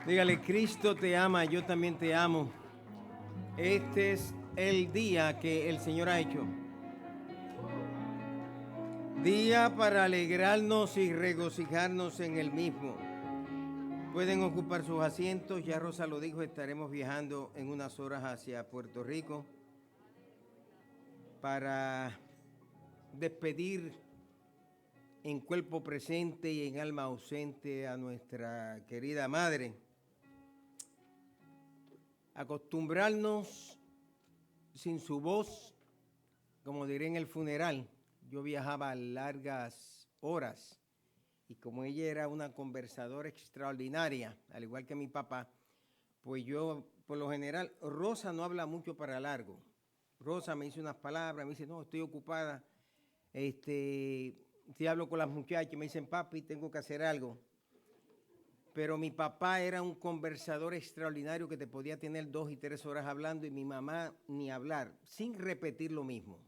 Dígale, Cristo te ama, yo también te amo. Este es el día que el Señor ha hecho. Día para alegrarnos y regocijarnos en el mismo. Pueden ocupar sus asientos, ya Rosa lo dijo, estaremos viajando en unas horas hacia Puerto Rico para despedir en cuerpo presente y en alma ausente a nuestra querida madre. Acostumbrarnos sin su voz, como diré en el funeral. Yo viajaba largas horas y como ella era una conversadora extraordinaria, al igual que mi papá, pues yo, por lo general, Rosa no habla mucho para largo. Rosa me dice unas palabras, me dice, no, estoy ocupada. Si hablo con las muchachas, me dicen, papi, tengo que hacer algo. Pero mi papá era un conversador extraordinario que te podía tener 2 y 3 horas hablando y mi mamá ni hablar, sin repetir lo mismo.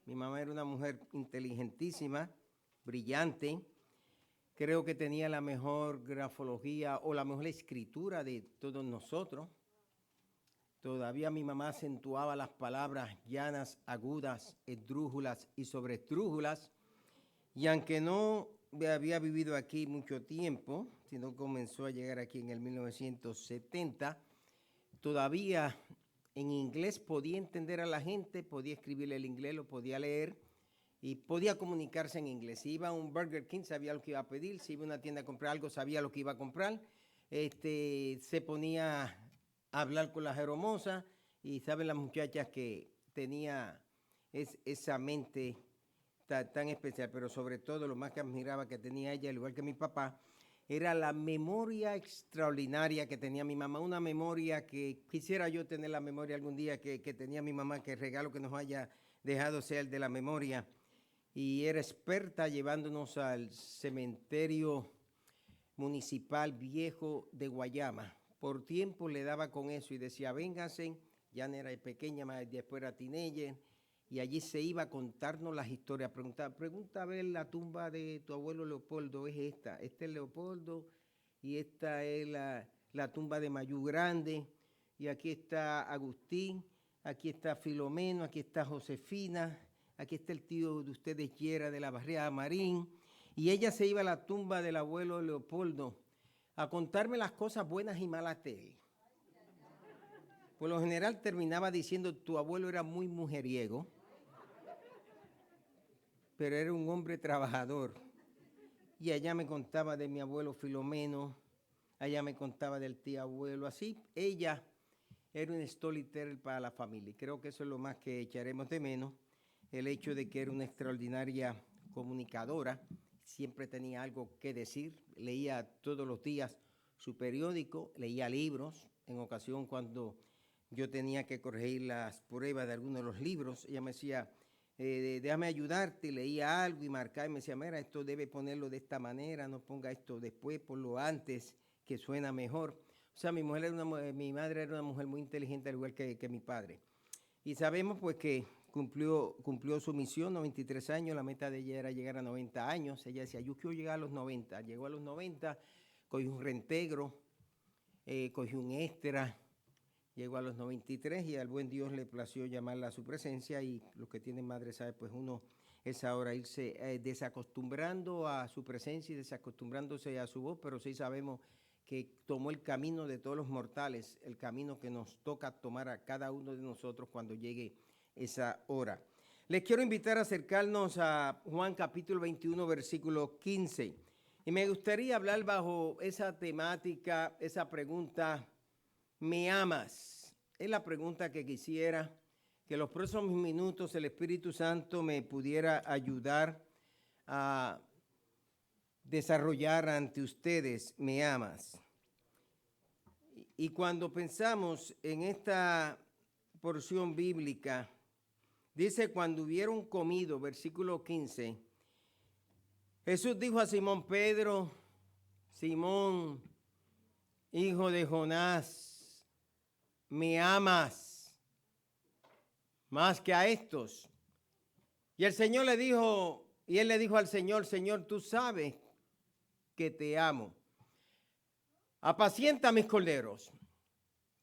Mi mamá era una mujer inteligentísima, brillante. Creo que tenía la mejor grafología o la mejor escritura de todos nosotros. Todavía mi mamá acentuaba las palabras llanas, agudas, esdrújulas y sobreesdrújulas. Y aunque no había vivido aquí mucho tiempo, sino comenzó a llegar aquí en el 1970, todavía en inglés podía entender a la gente, podía escribirle el inglés, lo podía leer y podía comunicarse en inglés. Si iba a un Burger King, sabía lo que iba a pedir. Si iba a una tienda a comprar algo, sabía lo que iba a comprar. Se ponía a hablar con las hermosas y saben las muchachas que tenía esa mente tan especial, pero sobre todo lo más que admiraba que tenía ella, al igual que mi papá, era la memoria extraordinaria que tenía mi mamá, una memoria que quisiera yo tener la memoria algún día que tenía mi mamá, que el regalo que nos haya dejado sea el de la memoria. Y era experta llevándonos al cementerio municipal viejo de Guayama. Por tiempo le daba con eso y decía, vénganse, ya no era pequeña, después era teenager, y allí se iba a contarnos las historias. Pregunta a ver la tumba de tu abuelo Leopoldo, es esta es Leopoldo, y esta es la tumba de Mayú Grande, y aquí está Agustín, aquí está Filomeno, aquí está Josefina, aquí está el tío de ustedes, Yera, de la barriada Marín, y ella se iba a la tumba del abuelo Leopoldo a contarme las cosas buenas y malas de él. Por lo general terminaba diciendo, tu abuelo era muy mujeriego, pero era un hombre trabajador. Y allá me contaba de mi abuelo Filomeno, allá me contaba del tío abuelo. Así, ella era un storyteller para la familia. Y creo que eso es lo más que echaremos de menos, el hecho de que era una extraordinaria comunicadora, siempre tenía algo que decir, leía todos los días su periódico, leía libros, en ocasión cuando yo tenía que corregir las pruebas de algunos de los libros, ella me decía, déjame ayudarte, leía algo y marcaba y me decía, mira, esto debe ponerlo de esta manera, no ponga esto después, ponlo antes, que suena mejor. O sea, mi madre era una mujer muy inteligente, al igual que mi padre. Y sabemos pues que cumplió su misión, 93 años, la meta de ella era llegar a 90 años. Ella decía, yo quiero llegar a los 90. Llegó a los 90, cogió un reintegro, cogió un extra, llegó a los 93 y al buen Dios le plació llamarla a su presencia y los que tienen madre saben, pues uno es ahora irse desacostumbrando a su presencia y desacostumbrándose a su voz, pero sí sabemos que tomó el camino de todos los mortales, el camino que nos toca tomar a cada uno de nosotros cuando llegue esa hora. Les quiero invitar a acercarnos a Juan capítulo 21, versículo 15. Y me gustaría hablar bajo esa temática, esa pregunta, ¿me amas? Es la pregunta que quisiera que los próximos minutos el Espíritu Santo me pudiera ayudar a desarrollar ante ustedes, ¿me amas? Y cuando pensamos en esta porción bíblica, dice, cuando hubieron comido, versículo 15, Jesús dijo a Simón Pedro, Simón, hijo de Jonás, ¿me amas más que a estos? Y el Señor le dijo, y él le dijo al Señor, Señor, tú sabes que te amo. apacienta mis corderos.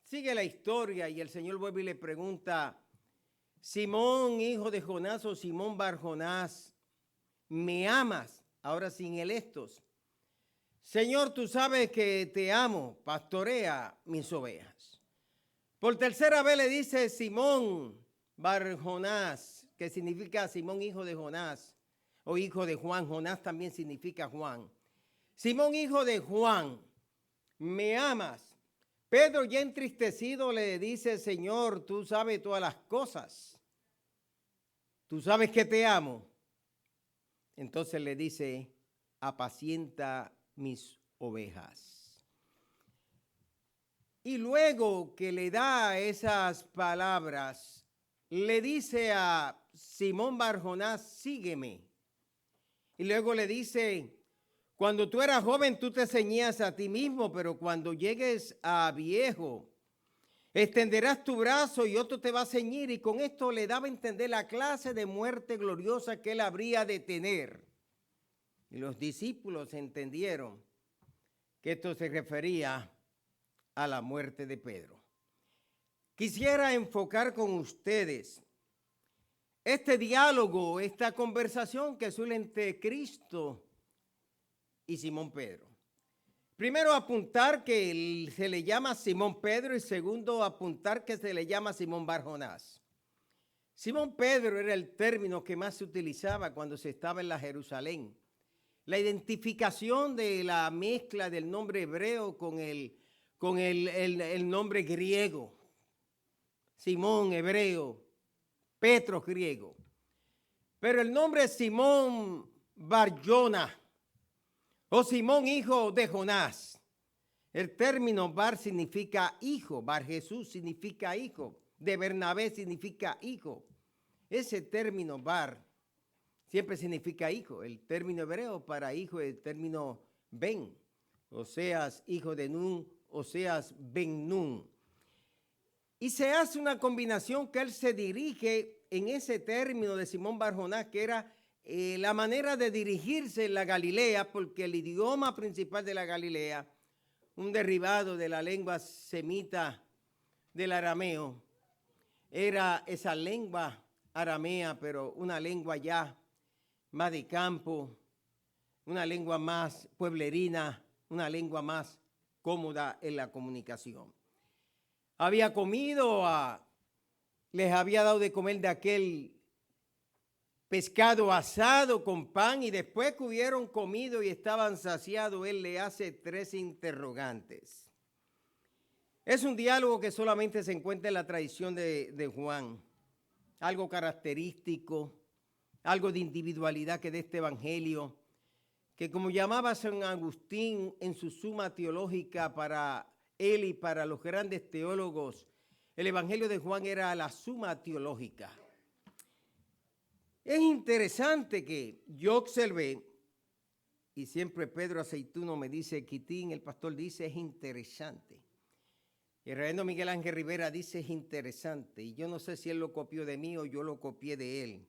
Sigue la historia y el Señor vuelve y le pregunta, Simón, hijo de Jonás o Simón Bar Jonás, ¿me amas? Ahora sin el estos. Señor, tú sabes que te amo, pastorea mis ovejas. Por tercera vez le dice Simón Bar Jonás, que significa Simón, hijo de Jonás, o hijo de Juan. Jonás también significa Juan. Simón, hijo de Juan, ¿me amas? Pedro, ya entristecido, le dice, Señor, tú sabes todas las cosas. Tú sabes que te amo. Entonces le dice, apacienta mis ovejas. Y luego que le da esas palabras, le dice a Simón Bar Jonás, sígueme. Y luego le dice, cuando tú eras joven, tú te ceñías a ti mismo, pero cuando llegues a viejo, extenderás tu brazo y otro te va a ceñir. Y con esto le daba a entender la clase de muerte gloriosa que él habría de tener. Y los discípulos entendieron que esto se refería a la muerte de Pedro. Quisiera enfocar con ustedes este diálogo, esta conversación que suele entre Cristo y Simón Pedro. Primero, apuntar que se le llama Simón Pedro y segundo, apuntar que se le llama Simón Bar Jonás. Simón Pedro era el término que más se utilizaba cuando se estaba en la Jerusalén. La identificación de la mezcla del nombre hebreo con el nombre griego. Simón hebreo, Petros griego. Pero el nombre Simón Bar Jonás o Simón, hijo de Jonás. El término Bar significa hijo, Bar Jesús significa hijo, de Bernabé significa hijo. Ese término Bar siempre significa hijo. El término hebreo para hijo es el término Ben, o seas hijo de Nun, o seas Ben Nun. Y se hace una combinación que él se dirige en ese término de Simón Bar Jonás, que era la manera de dirigirse en la Galilea, porque el idioma principal de la Galilea, un derivado de la lengua semita del arameo, era esa lengua aramea, pero una lengua ya más de campo, una lengua más pueblerina, una lengua más cómoda en la comunicación. Había comido, les había dado de comer de aquel pescado asado con pan y después que hubieron comido y estaban saciados, él le hace 3 interrogantes. Es un diálogo que solamente se encuentra en la tradición de Juan, algo característico, algo de individualidad que de este evangelio, que como llamaba San Agustín en su Suma Teológica para él y para los grandes teólogos, el evangelio de Juan era la Suma Teológica. Es interesante que yo observé, y siempre Pedro Aceituno me dice, Quitín, el pastor dice, es interesante. Y el reverendo Miguel Ángel Rivera dice, es interesante. Y yo no sé si él lo copió de mí o yo lo copié de él.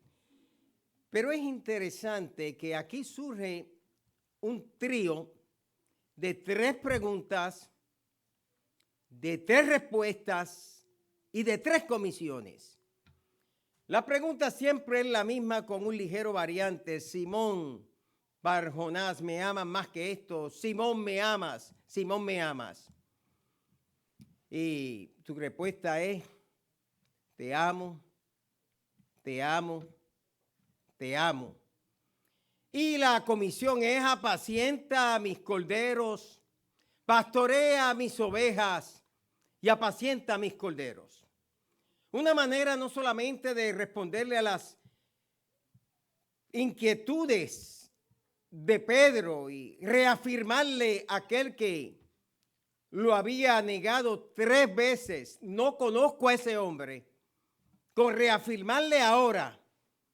Pero es interesante que aquí surge un trío de 3 preguntas, de 3 respuestas y de 3 comisiones. La pregunta siempre es la misma con un ligero variante. Simón Bar Jonás, ¿me amas más que esto? Simón, ¿me amas? Simón, ¿me amas? Y tu respuesta es, te amo, te amo, te amo. Y la comisión es, apacienta a mis corderos, pastorea a mis ovejas y apacienta a mis corderos. Una manera no solamente de responderle a las inquietudes de Pedro y reafirmarle a aquel que lo había negado 3 veces, no conozco a ese hombre, con reafirmarle ahora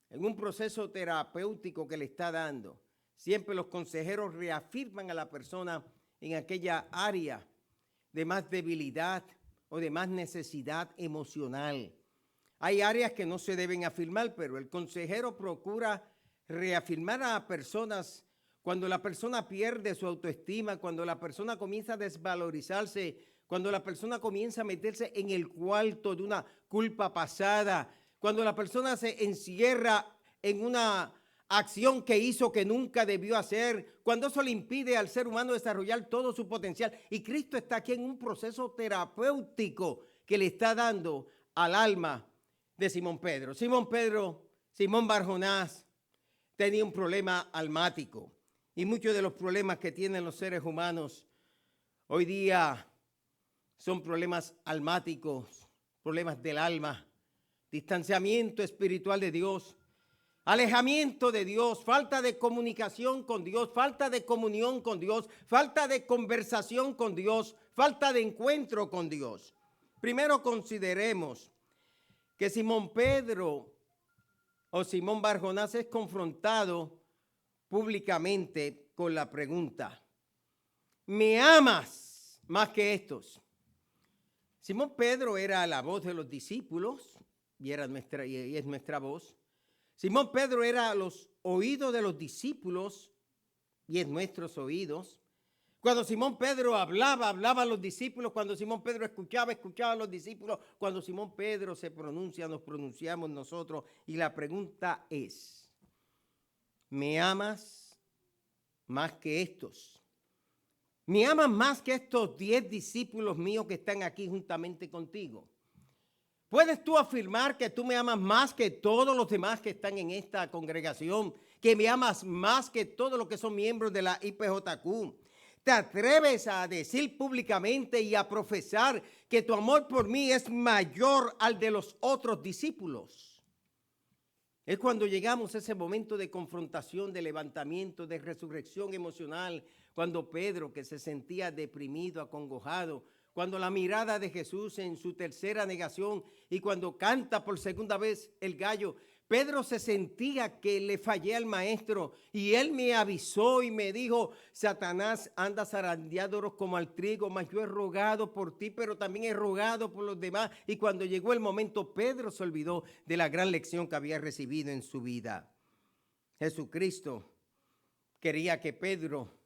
en un proceso terapéutico que le está dando. Siempre los consejeros reafirman a la persona en aquella área de más debilidad o de más necesidad emocional. Hay áreas que no se deben afirmar, pero el consejero procura reafirmar a personas cuando la persona pierde su autoestima, cuando la persona comienza a desvalorizarse, cuando la persona comienza a meterse en el cuarto de una culpa pasada, cuando la persona se encierra en una acción que hizo que nunca debió hacer, cuando eso le impide al ser humano desarrollar todo su potencial. Y Cristo está aquí en un proceso terapéutico que le está dando al alma de Simón Pedro. Simón Barjonás tenía un problema almático. Y muchos de los problemas que tienen los seres humanos hoy día son problemas almáticos, problemas del alma, distanciamiento espiritual de Dios, alejamiento de Dios, falta de comunicación con Dios, falta de comunión con Dios, falta de conversación con Dios, falta de encuentro con Dios. Primero consideremos que Simón Pedro o Simón Barjonás es confrontado públicamente con la pregunta: ¿me amas más que estos? Simón Pedro era la voz de los discípulos y es nuestra voz. Simón Pedro era los oídos de los discípulos y es nuestros oídos. Cuando Simón Pedro hablaba a los discípulos. Cuando Simón Pedro escuchaba a los discípulos. Cuando Simón Pedro se pronuncia, nos pronunciamos nosotros. Y la pregunta es: ¿me amas más que estos? ¿Me amas más que estos 10 discípulos míos que están aquí juntamente contigo? ¿Puedes tú afirmar que tú me amas más que todos los demás que están en esta congregación? ¿Que me amas más que todos los que son miembros de la IPJQ? ¿Te atreves a decir públicamente y a profesar que tu amor por mí es mayor al de los otros discípulos? Es cuando llegamos a ese momento de confrontación, de levantamiento, de resurrección emocional, cuando Pedro, que se sentía deprimido, acongojado, cuando la mirada de Jesús en su tercera negación y cuando canta por segunda vez el gallo, Pedro se sentía que le fallé al maestro y él me avisó y me dijo: Satanás anda zarandeándolos como al trigo, mas yo he rogado por ti, pero también he rogado por los demás. Y cuando llegó el momento, Pedro se olvidó de la gran lección que había recibido en su vida. Jesucristo quería que Pedro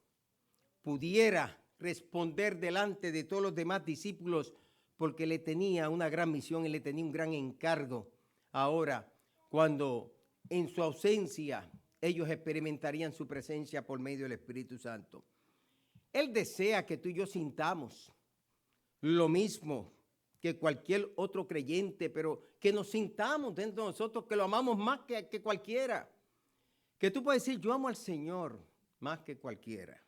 pudiera responder delante de todos los demás discípulos porque le tenía una gran misión y le tenía un gran encargo. Ahora, cuando en su ausencia ellos experimentarían su presencia por medio del Espíritu Santo. Él desea que tú y yo sintamos lo mismo que cualquier otro creyente, pero que nos sintamos dentro de nosotros, que lo amamos más que cualquiera. Que tú puedes decir: yo amo al Señor más que cualquiera.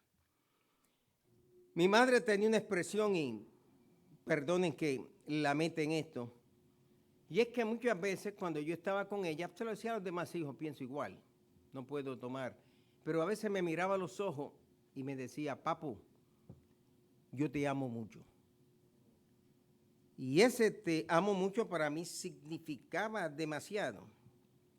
Mi madre tenía una expresión, y perdonen que la mete en esto, y es que muchas veces cuando yo estaba con ella, se lo decía a los demás hijos: pienso igual, no puedo tomar. Pero a veces me miraba a los ojos y me decía: papu, yo te amo mucho. Y ese te amo mucho para mí significaba demasiado.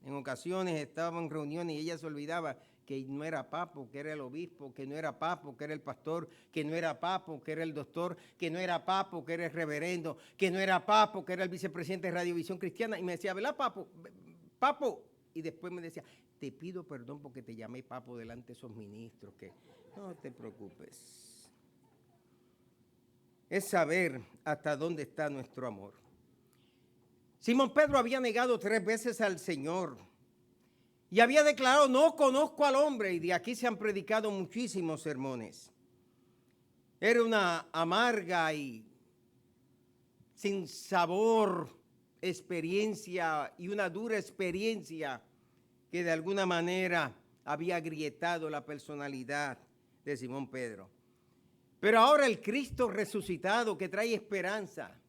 En ocasiones estábamos en reuniones y ella se olvidaba que no era papo, que era el obispo, que no era papo, que era el pastor, que no era papo, que era el doctor, que no era papo, que era el reverendo, que no era papo, que era el vicepresidente de Radiovisión Cristiana. Y me decía: ¿verdad, papo? Papo. Y después me decía: te pido perdón porque te llamé papo delante de esos ministros, que no te preocupes. Es saber hasta dónde está nuestro amor. Simón Pedro había negado 3 veces al Señor y había declarado: no conozco al hombre. Y de aquí se han predicado muchísimos sermones. Era una amarga y sin sabor experiencia y una dura experiencia que de alguna manera había agrietado la personalidad de Simón Pedro. Pero ahora el Cristo resucitado, que trae esperanza,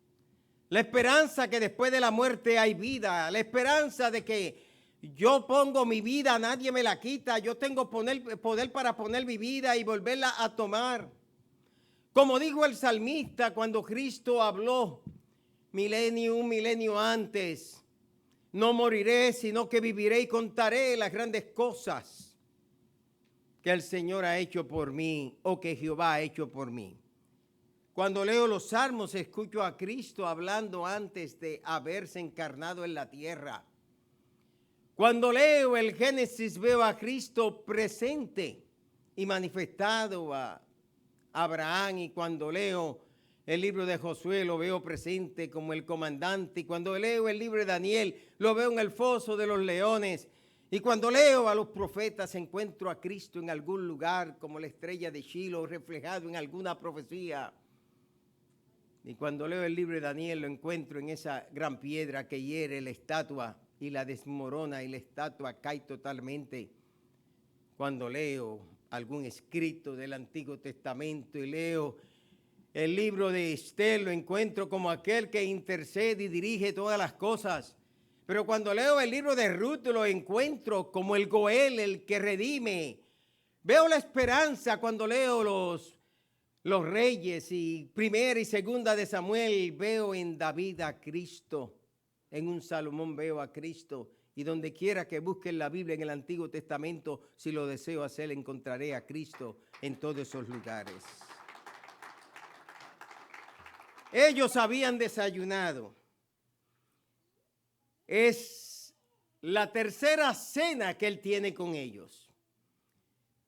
la esperanza que después de la muerte hay vida, la esperanza de que yo pongo mi vida, nadie me la quita, yo tengo poder para poner mi vida y volverla a tomar. Como dijo el salmista cuando Cristo habló un milenio antes: no moriré, sino que viviré y contaré las grandes cosas que el Señor ha hecho por mí, o que Jehová ha hecho por mí. Cuando leo los salmos, escucho a Cristo hablando antes de haberse encarnado en la tierra. Cuando leo el Génesis, veo a Cristo presente y manifestado a Abraham, y cuando leo el libro de Josué lo veo presente como el comandante, y cuando leo el libro de Daniel lo veo en el foso de los leones, y cuando leo a los profetas encuentro a Cristo en algún lugar como la estrella de Shiloh reflejado en alguna profecía. Y cuando leo el libro de Daniel lo encuentro en esa gran piedra que hiere la estatua y la desmorona y la estatua cae totalmente. Cuando leo algún escrito del Antiguo Testamento y leo el libro de Esther, lo encuentro como aquel que intercede y dirige todas las cosas. Pero cuando leo el libro de Ruth lo encuentro como el Goel, el que redime. Veo la esperanza cuando leo los reyes y primera y segunda de Samuel. Veo en David a Cristo, en un Salomón veo a Cristo. Y donde quiera que busquen la Biblia en el Antiguo Testamento, si lo deseo hacer, encontraré a Cristo en todos esos lugares. Ellos habían desayunado. Es la tercera cena que él tiene con ellos.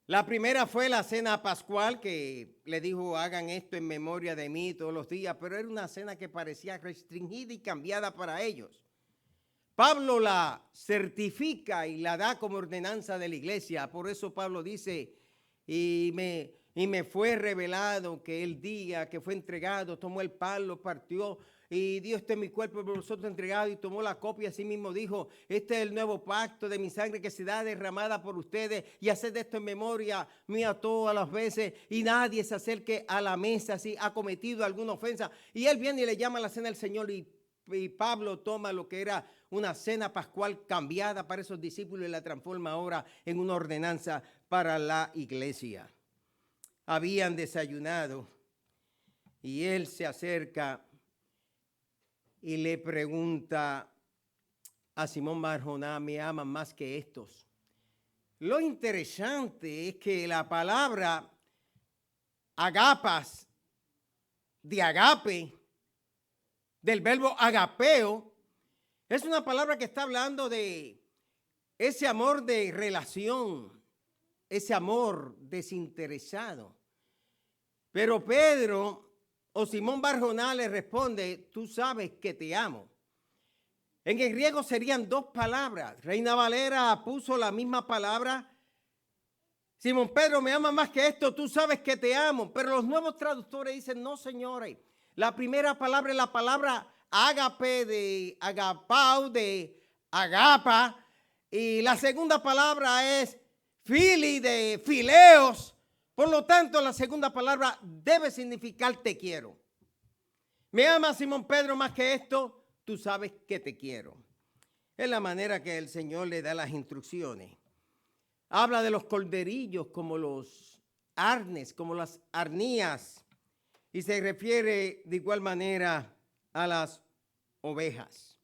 La primera fue la cena pascual, que le dijo, hagan esto en memoria de mí todos los días, pero era una cena que parecía restringida y cambiada para ellos. Pablo la certifica y la da como ordenanza de la iglesia. Por eso Pablo dice, y me fue revelado que el día que fue entregado, tomó el pan, lo partió, y dio este es mi cuerpo por vosotros entregado, y tomó la copa y así mismo dijo, este es el nuevo pacto de mi sangre que será derramada por ustedes, y haced esto en memoria mía todas las veces, y nadie se acerque a la mesa si ha cometido alguna ofensa. Y él viene y le llama a la cena del Señor, y Pablo toma lo que era una cena pascual cambiada para esos discípulos y la transforma ahora en una ordenanza para la iglesia. Habían desayunado y él se acerca y le pregunta a Simón Barjona, ¿me aman más que estos? Lo interesante es que la palabra agapas, de agape, del verbo agapeo, es una palabra que está hablando de ese amor de relación, ese amor desinteresado. Pero Pedro o Simón Barjona le responde, tú sabes que te amo. En el griego serían dos palabras. Reina Valera puso la misma palabra. Simón Pedro, me ama más que esto, tú sabes que te amo. Pero los nuevos traductores dicen, no señores. La primera palabra es la palabra ágape, de agapao, de agapa. Y la segunda palabra es fili, de fileos. Por lo tanto, la segunda palabra debe significar te quiero. ¿Me ama Simón Pedro más que esto? Tú sabes que te quiero. Es la manera que el Señor le da las instrucciones. Habla de los corderillos como los arnes, como las arnías. Y se refiere de igual manera a las ovejas.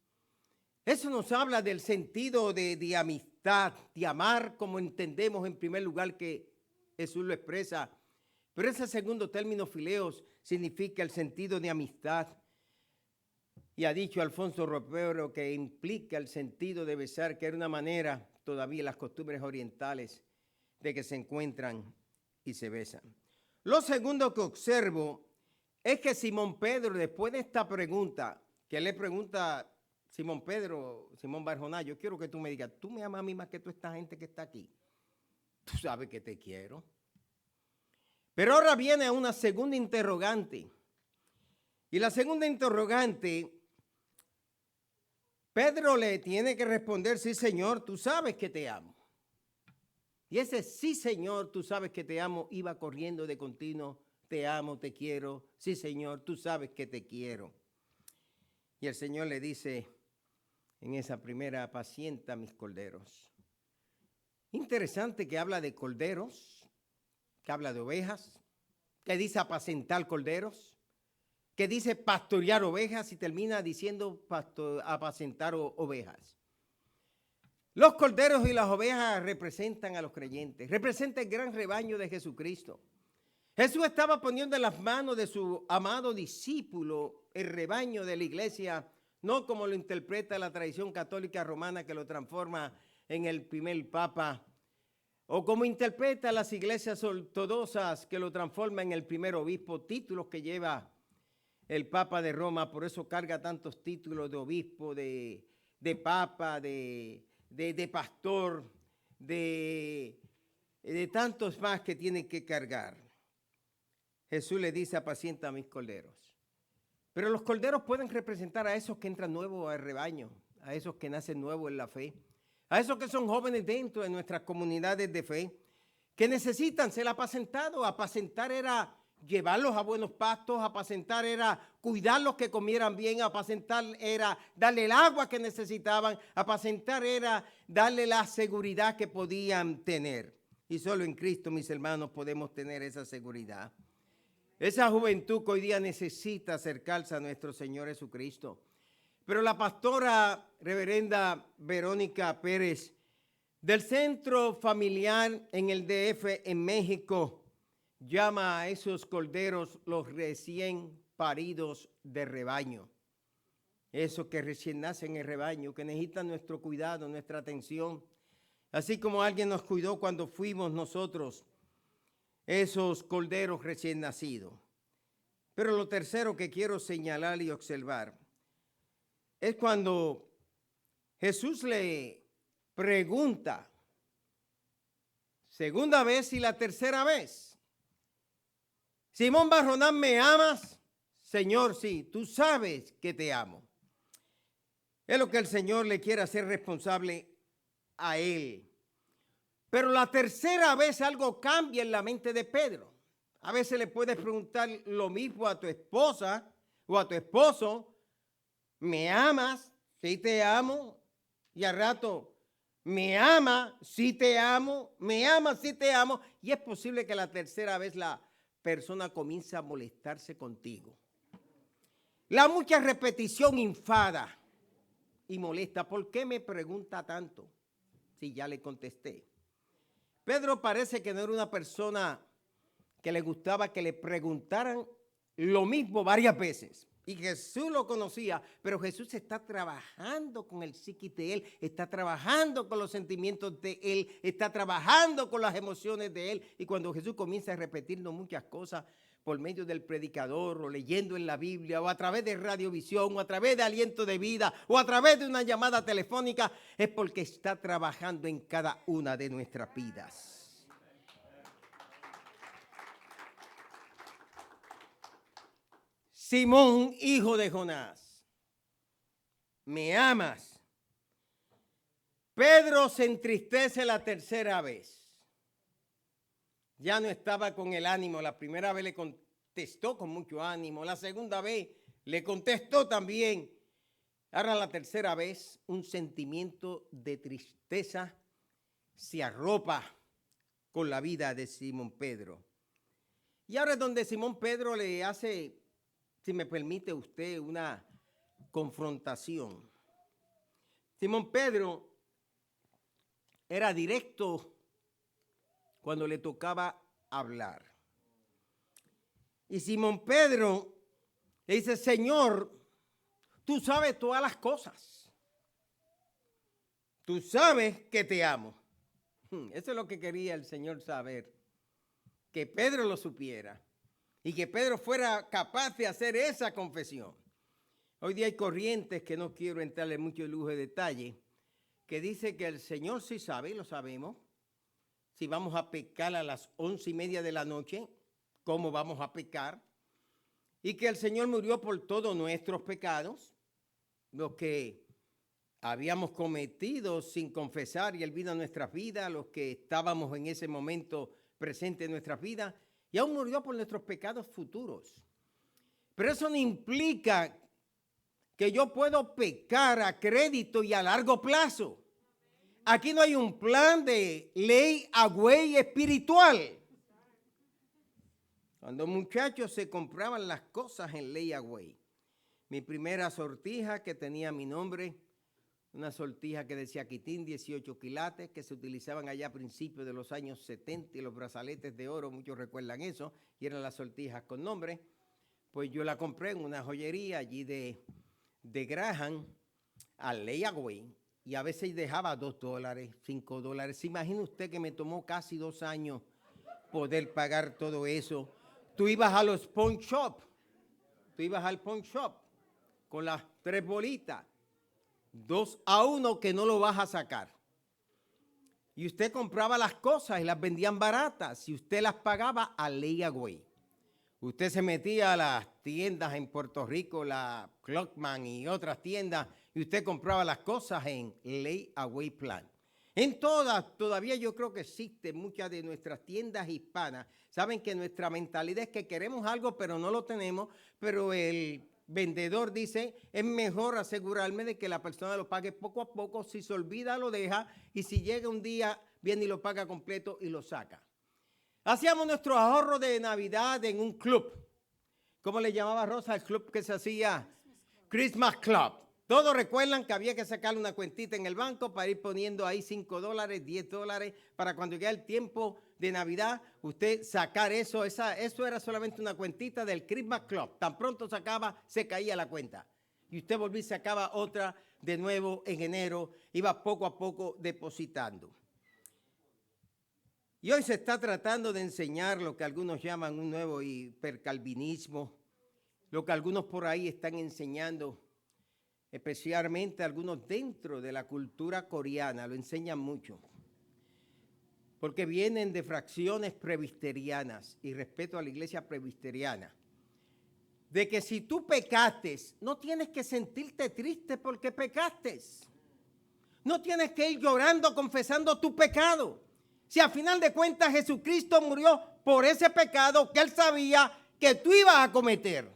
Eso nos habla del sentido de amistad, de amar como entendemos en primer lugar que Jesús lo expresa. Pero ese segundo término, fileos, significa el sentido de amistad. Y ha dicho Alfonso Ropero que implica el sentido de besar, que era una manera todavía las costumbres orientales de que se encuentran y se besan. Lo segundo que observo es que Simón Pedro, después de esta pregunta, que le pregunta Simón Pedro, Simón Barjona, yo quiero que tú me digas, ¿tú me amas a mí más que toda esta gente que está aquí? Tú sabes que te quiero. Pero ahora viene una segunda interrogante. Y la segunda interrogante, Pedro le tiene que responder, sí, Señor, tú sabes que te amo. Y ese sí, Señor, tú sabes que te amo, iba corriendo de continuo. Te amo, te quiero. Sí, Señor, tú sabes que te quiero. Y el Señor le dice en esa primera, apacienta mis corderos. Interesante que habla de corderos, que habla de ovejas, que dice apacentar corderos, que dice pastorear ovejas y termina diciendo apacentar ovejas. Los corderos y las ovejas representan a los creyentes, representan el gran rebaño de Jesucristo. Jesús estaba poniendo en las manos de su amado discípulo el rebaño de la iglesia, no como lo interpreta la tradición católica romana que lo transforma en el primer papa o como interpreta las iglesias ortodoxas que lo transforman en el primer obispo, títulos que lleva el Papa de Roma, por eso carga tantos títulos de obispo, de papa, de pastor, de tantos más que tienen que cargar. Jesús le dice: apacienta a mis corderos. Pero los corderos pueden representar a esos que entran nuevos al rebaño, a esos que nacen nuevos en la fe, a esos que son jóvenes dentro de nuestras comunidades de fe, que necesitan ser apacentados. Apacentar era llevarlos a buenos pastos, apacentar era cuidarlos que comieran bien, apacentar era darle el agua que necesitaban, apacentar era darle la seguridad que podían tener. Y solo en Cristo, mis hermanos, podemos tener esa seguridad. Esa juventud que hoy día necesita acercarse a nuestro Señor Jesucristo. Pero la pastora reverenda Verónica Pérez, del Centro Familiar en el DF en México, llama a esos corderos los recién paridos de rebaño. Esos que recién nacen en el rebaño, que necesitan nuestro cuidado, nuestra atención. Así como alguien nos cuidó cuando fuimos nosotros esos corderos recién nacidos. Pero lo tercero que quiero señalar y observar es cuando Jesús le pregunta, segunda vez y la tercera vez: Simón Barjonán, ¿me amas? Señor, sí, tú sabes que te amo. Es lo que el Señor le quiere hacer responsable a él. Pero la tercera vez algo cambia en la mente de Pedro. A veces le puedes preguntar lo mismo a tu esposa o a tu esposo: ¿me amas? Sí te amo. Y al rato: ¿me ama? Sí te amo. ¿Me ama? Sí te amo. Y es posible que la tercera vez la persona comience a molestarse contigo. La mucha repetición enfada y molesta. ¿Por qué me pregunta tanto? Si ya le contesté. Pedro parece que no era una persona que le gustaba que le preguntaran lo mismo varias veces. Y Jesús lo conocía, pero Jesús está trabajando con el psiquis de él, está trabajando con los sentimientos de él, está trabajando con las emociones de él. Y cuando Jesús comienza a repetirnos muchas cosas por medio del predicador, o leyendo en la Biblia, o a través de radiovisión, o a través de aliento de vida, o a través de una llamada telefónica, es porque está trabajando en cada una de nuestras vidas. Simón, hijo de Jonás, ¿me amas? Pedro se entristece la tercera vez. Ya no estaba con el ánimo. La primera vez le contestó con mucho ánimo. La segunda vez le contestó también. Ahora la tercera vez un sentimiento de tristeza se arropa con la vida de Simón Pedro. Y ahora es donde Simón Pedro le hace, si me permite usted, una confrontación. Simón Pedro era directo cuando le tocaba hablar. Y Simón Pedro le dice: Señor, tú sabes todas las cosas. Tú sabes que te amo. Eso es lo que quería el Señor saber, que Pedro lo supiera. Y que Pedro fuera capaz de hacer esa confesión. Hoy día hay corrientes, que no quiero entrarle mucho lujo de detalle, que dice que el Señor sí sabe, y lo sabemos, si vamos a pecar a las 11:30 de la noche, cómo vamos a pecar, y que el Señor murió por todos nuestros pecados, los que habíamos cometido sin confesar, y Él vino a nuestras vidas, los que estábamos en ese momento presentes en nuestras vidas, y aún murió por nuestros pecados futuros. Pero eso no implica que yo puedo pecar a crédito y a largo plazo. Aquí no hay un plan de ley agüey espiritual. Cuando muchachos se compraban las cosas en ley agüey. Mi primera sortija, que tenía mi nombre, una sortija que decía Quitín, 18 quilates, que se utilizaban allá a principios de los años 70, y los brazaletes de oro, muchos recuerdan eso, y eran las sortijas con nombre. Pues yo la compré en una joyería allí de Graham, a ley agüey. y a veces dejaba $2, $5. ¿Se imagina usted que me tomó casi 2 años poder pagar todo eso? Tú ibas a los pawn shop, con las 3 bolitas, 2-1 que no lo vas a sacar. Y usted compraba las cosas y las vendían baratas y usted las pagaba a layaway. Usted se metía a las tiendas en Puerto Rico, la Clockman y otras tiendas, y usted compraba las cosas en layaway plan. En todas, todavía yo creo que existen muchas de nuestras tiendas hispanas. Saben que nuestra mentalidad es que queremos algo, pero no lo tenemos, pero el vendedor dice, es mejor asegurarme de que la persona lo pague poco a poco, si se olvida lo deja, y si llega un día, viene y lo paga completo y lo saca. Hacíamos nuestro ahorro de Navidad en un club. ¿Cómo le llamaba Rosa al club que se hacía? Christmas Club. Todos recuerdan que había que sacarle una cuentita en el banco para ir poniendo ahí $5, $10, para cuando llegue el tiempo de Navidad, usted sacar eso. Eso era solamente una cuentita del Christmas Club. Tan pronto sacaba, se caía la cuenta. Y usted volvía y sacaba otra de nuevo en enero. Iba poco a poco depositando. Y hoy se está tratando de enseñar lo que algunos llaman un nuevo hipercalvinismo, lo que algunos por ahí están enseñando, especialmente algunos dentro de la cultura coreana, lo enseñan mucho, porque vienen de fracciones presbiterianas, y respeto a la iglesia presbiteriana, de que si tú pecaste, no tienes que sentirte triste porque pecaste, no tienes que ir llorando confesando tu pecado. Si al final de cuentas Jesucristo murió por ese pecado que Él sabía que tú ibas a cometer.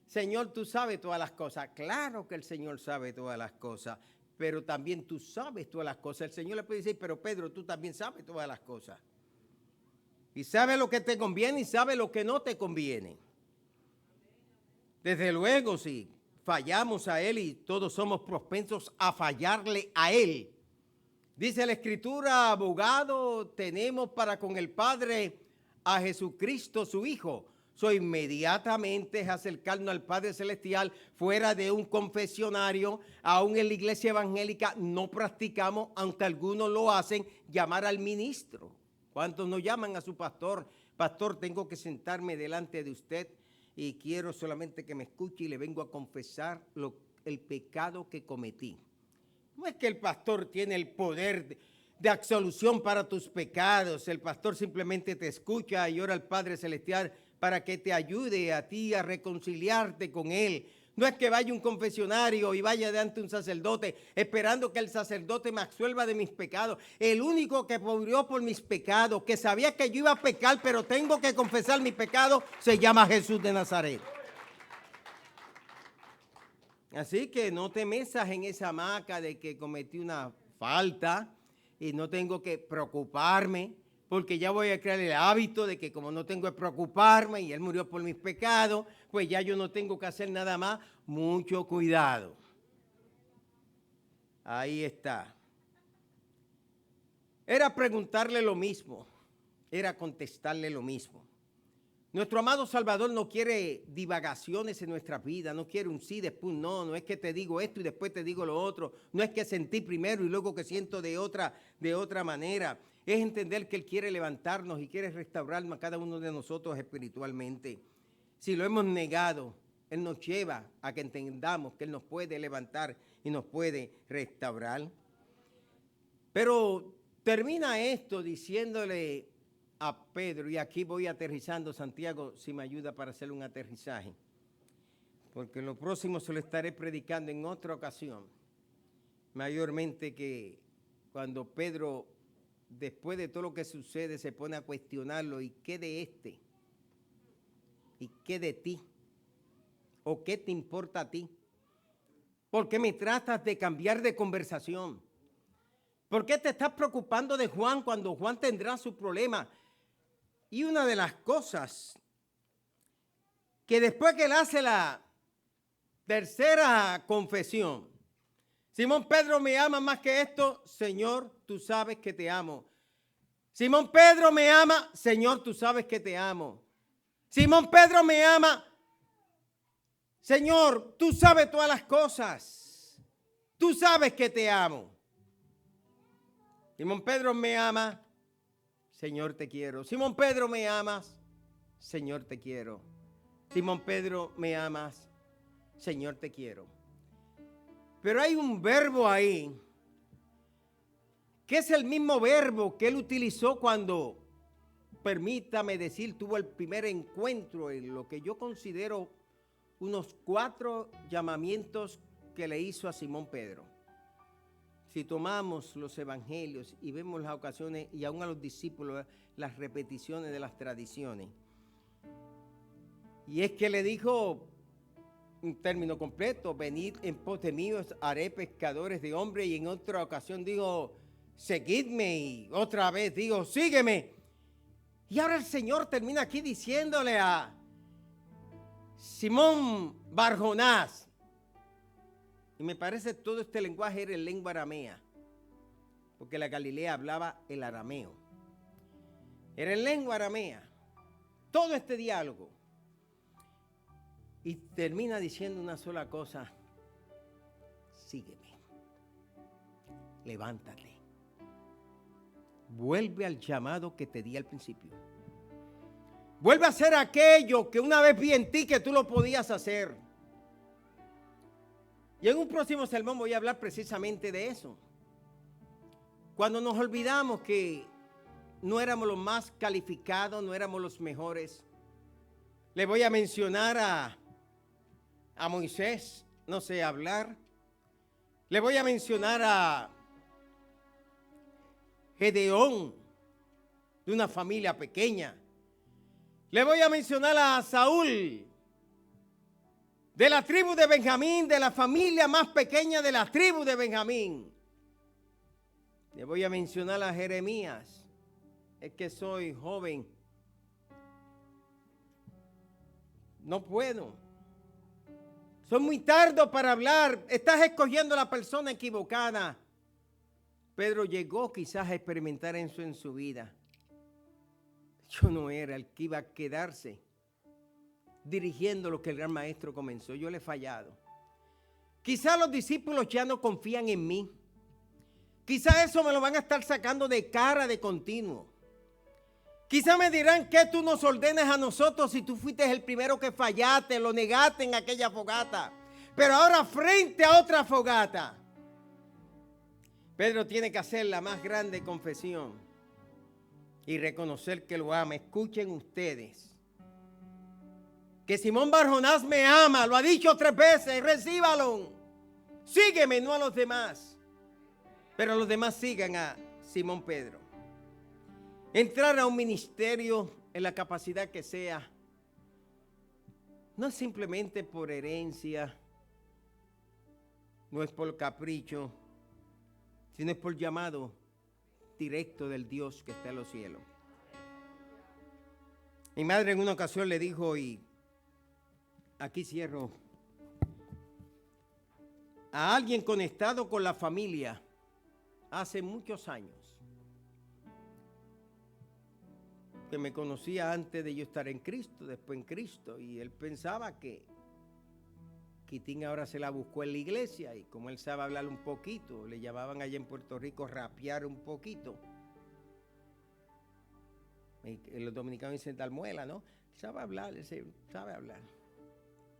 Señor, tú sabes todas las cosas. Claro que el Señor sabe todas las cosas, pero también tú sabes todas las cosas. El Señor le puede decir, pero Pedro, tú también sabes todas las cosas. Y sabes lo que te conviene y sabes lo que no te conviene. Desde luego, si fallamos a Él y todos somos propensos a fallarle a Él. Dice la Escritura, abogado tenemos para con el Padre a Jesucristo su Hijo. Inmediatamente es acercarnos al Padre Celestial fuera de un confesionario. Aún en la iglesia evangélica no practicamos, aunque algunos lo hacen, llamar al ministro. ¿Cuántos no llaman a su pastor? Pastor, tengo que sentarme delante de usted y quiero solamente que me escuche y le vengo a confesar el pecado que cometí. No es que el pastor tiene el poder de absolución para tus pecados. El pastor simplemente te escucha y ora al Padre Celestial para que te ayude a ti a reconciliarte con Él. No es que vaya a un confesionario y vaya delante un sacerdote esperando que el sacerdote me absuelva de mis pecados. El único que murió por mis pecados, que sabía que yo iba a pecar, pero tengo que confesar mi pecado, se llama Jesús de Nazaret. Así que no te mesas en esa hamaca de que cometí una falta y no tengo que preocuparme, porque ya voy a crear el hábito de que como no tengo que preocuparme y Él murió por mis pecados, pues ya yo no tengo que hacer nada más. Mucho cuidado. Ahí está. Era preguntarle lo mismo, era contestarle lo mismo. Nuestro amado Salvador no quiere divagaciones en nuestra vida, no quiere un sí, después no es que te digo esto y después te digo lo otro, no es que sentí primero y luego que siento de otra manera. Es entender que Él quiere levantarnos y quiere restaurarnos a cada uno de nosotros espiritualmente. Si lo hemos negado, Él nos lleva a que entendamos que Él nos puede levantar y nos puede restaurar. Pero termina esto diciéndole a Pedro, y aquí voy aterrizando, Santiago, si me ayuda para hacer un aterrizaje, porque lo próximo se lo estaré predicando en otra ocasión, mayormente que cuando Pedro, después de todo lo que sucede, se pone a cuestionarlo, ¿y qué de este? ¿Y qué de ti? ¿O qué te importa a ti? ¿Por qué me tratas de cambiar de conversación? ¿Por qué te estás preocupando de Juan cuando Juan tendrá su problema? Y una de las cosas que después que él hace la tercera confesión, Simón Pedro, ¿me ama más que esto? Señor, tú sabes que te amo. Simón Pedro, ¿me ama? Señor, tú sabes que te amo. Simón Pedro, ¿me ama? Señor, tú sabes todas las cosas. Tú sabes que te amo. Simón Pedro me ama. Señor, te quiero. Simón Pedro, me amas. Señor, te quiero. Simón Pedro, me amas. Señor, te quiero. Pero hay un verbo ahí, que es el mismo verbo que él utilizó cuando, permítame decir, tuvo el primer encuentro en lo que yo considero unos 4 llamamientos que le hizo a Simón Pedro. Si tomamos los evangelios y vemos las ocasiones y aún a los discípulos las repeticiones de las tradiciones. Y es que le dijo un término completo: venid en pos de mí, os haré pescadores de hombres. Y en otra ocasión dijo: seguidme. Y otra vez digo: sígueme. Y ahora el Señor termina aquí diciéndole a Simón Barjonás, y me parece todo este lenguaje era en lengua aramea, porque la Galilea hablaba el arameo. Era en lengua aramea, todo este diálogo. Y termina diciendo una sola cosa: sígueme, levántate, vuelve al llamado que te di al principio. Vuelve a hacer aquello que una vez vi en ti que tú lo podías hacer. Y en un próximo sermón voy a hablar precisamente de eso. Cuando nos olvidamos que no éramos los más calificados, no éramos los mejores. Le voy a mencionar a Moisés, no sé hablar. Le voy a mencionar a Gedeón, de una familia pequeña. Le voy a mencionar a Saúl, de la tribu de Benjamín, de la familia más pequeña de la tribu de Benjamín. Le voy a mencionar a Jeremías. Es que soy joven. No puedo. Soy muy tardo para hablar. Estás escogiendo la persona equivocada. Pedro llegó quizás a experimentar eso en su vida. Yo no era el que iba a quedarse dirigiendo lo que el gran maestro comenzó. Yo le he fallado. Quizás los discípulos ya no confían en mí. Quizás eso me lo van a estar sacando de cara de continuo. Quizás me dirán que tú nos ordenes a nosotros si tú fuiste el primero que fallaste, lo negaste en aquella fogata. Pero ahora frente a otra fogata, Pedro tiene que hacer la más grande confesión y reconocer que lo ama. Escuchen ustedes, que Simón Barjonás me ama, lo ha dicho 3 veces, recíbalo. Sígueme, no a los demás, pero los demás sigan a Simón Pedro. Entrar a un ministerio en la capacidad que sea, no es simplemente por herencia, no es por capricho, sino es por llamado directo del Dios que está en los cielos. Mi madre en una ocasión le dijo, y aquí cierro, a alguien conectado con la familia hace muchos años, que me conocía antes de yo estar en Cristo, después en Cristo, y él pensaba que Quitín ahora se la buscó en la iglesia, y como él sabe hablar un poquito, le llamaban allá en Puerto Rico rapear un poquito. Los dominicanos dicen talmuela, ¿no? Sabe hablar, sabe hablar.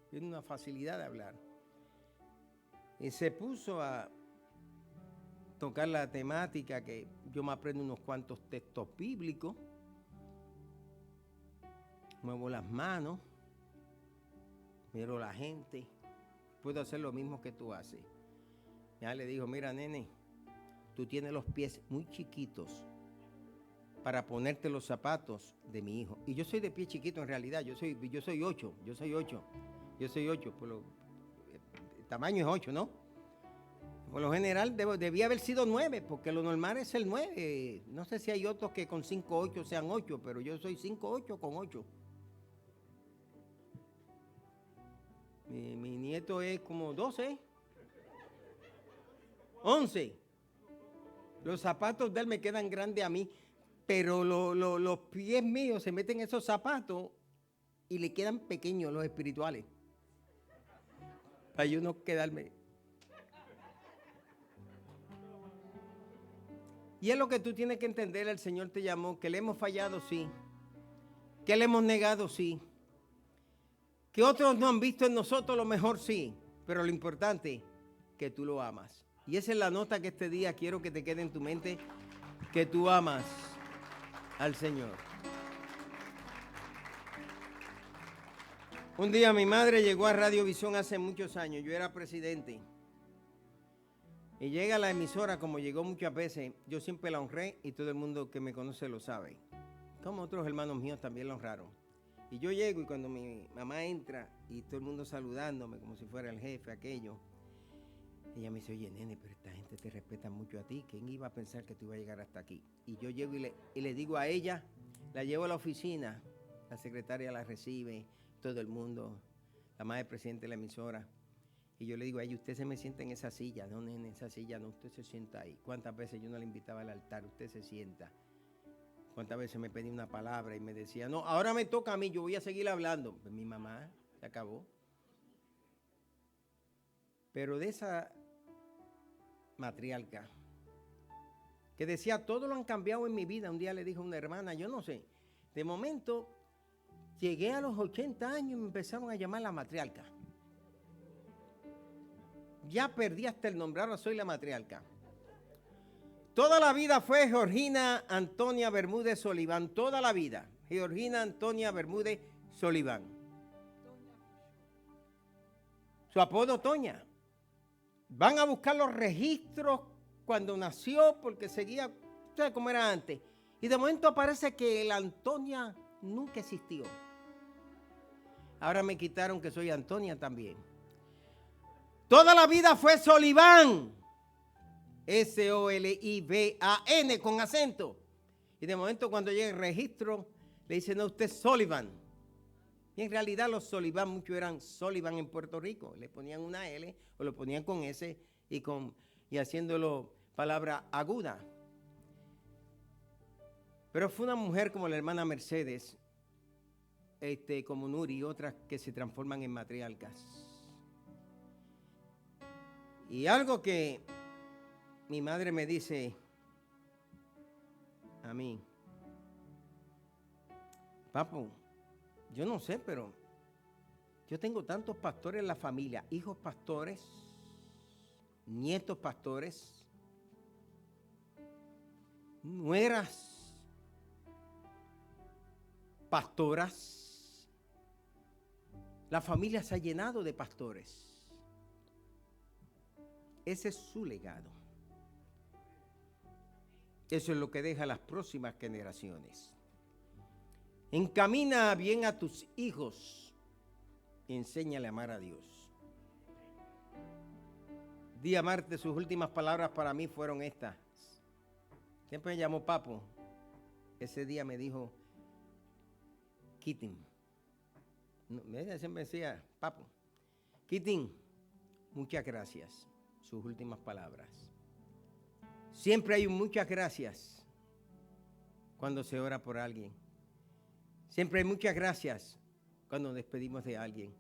Tiene una facilidad de hablar. Y se puso a tocar la temática que yo me aprendo unos cuantos textos bíblicos. Muevo las manos, miro a la gente, puedo hacer lo mismo que tú haces. Ya le dijo, mira nene, tú tienes los pies muy chiquitos para ponerte los zapatos de mi hijo. Y yo soy de pie chiquito en realidad, yo soy 8, el tamaño es 8, ¿no? Por lo general debía haber sido 9, porque lo normal es el 9. No sé si hay otros que con 5'8" sean 8, pero yo soy 5'8" con 8. Mi nieto es como 12, 11. Los zapatos de él me quedan grandes a mí, pero los pies míos se meten en esos zapatos y le quedan pequeños los espirituales. para yo no quedarme. Y es lo que tú tienes que entender, el Señor te llamó, que le hemos fallado, sí. Que le hemos negado, sí. Que otros no han visto en nosotros lo mejor, sí. Pero lo importante es que tú lo amas. Y esa es la nota que este día quiero que te quede en tu mente, que tú amas al Señor. Un día mi madre llegó a Radiovisión hace muchos años, yo era presidente. Y llega a la emisora, como llegó muchas veces, yo siempre la honré y todo el mundo que me conoce lo sabe. Como otros hermanos míos también la honraron. Y yo llego y cuando mi mamá entra y todo el mundo saludándome como si fuera el jefe, aquello, ella me dice, oye, nene, pero esta gente te respeta mucho a ti. ¿Quién iba a pensar que tú ibas a llegar hasta aquí? Y yo llego y le digo a ella, la llevo a la oficina, la secretaria la recibe, todo el mundo, la madre presidente de la emisora. Y yo le digo a ella, usted se me sienta en esa silla. No, nene, en esa silla no, usted se sienta ahí. ¿Cuántas veces yo no le invitaba al altar? Usted se sienta. ¿Cuántas veces me pedía una palabra y me decía, no, ahora me toca a mí, yo voy a seguir hablando? Pues mi mamá se acabó. Pero de esa matriarca que decía, todo lo han cambiado en mi vida. Un día le dijo a una hermana, yo no sé, de momento llegué a los 80 años y me empezaron a llamar la matriarca. Ya perdí hasta el nombre, ahora soy la matriarca. Toda la vida fue Georgina Antonia Bermúdez Soliván, toda la vida. Georgina Antonia Bermúdez Soliván. Su apodo Toña. Van a buscar los registros cuando nació porque seguía, ¿sabes cómo era antes? Y de momento aparece que la Antonia nunca existió. Ahora me quitaron que soy Antonia también. Toda la vida fue Soliván. S-O-L-I-V-A-N con acento. Y de momento cuando llega el registro, le dicen, no, usted es Sullivan. Y en realidad los Soliván, muchos eran Sullivan en Puerto Rico. Le ponían una L o lo ponían con S y haciéndolo palabra aguda. Pero fue una mujer como la hermana Mercedes, como Nuri y otras que se transforman en matriarcas. Y algo que mi madre me dice a mí, papo, yo no sé, pero yo tengo tantos pastores en la familia, hijos pastores, nietos pastores, nueras pastoras. La familia se ha llenado de pastores. Ese es su legado. Eso es lo que deja a las próximas generaciones. Encamina bien a tus hijos y enséñale a amar a Dios. Día martes, sus últimas palabras para mí fueron estas. Siempre me llamó Papo. Ese día me dijo, Kitin. Siempre decía, Papo, Kitin, muchas gracias. Sus últimas palabras. Siempre hay muchas gracias cuando se ora por alguien. Siempre hay muchas gracias cuando despedimos de alguien.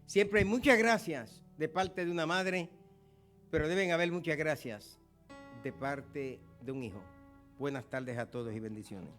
Siempre hay muchas gracias de parte de una madre, pero deben haber muchas gracias de parte de un hijo. Buenas tardes a todos y bendiciones.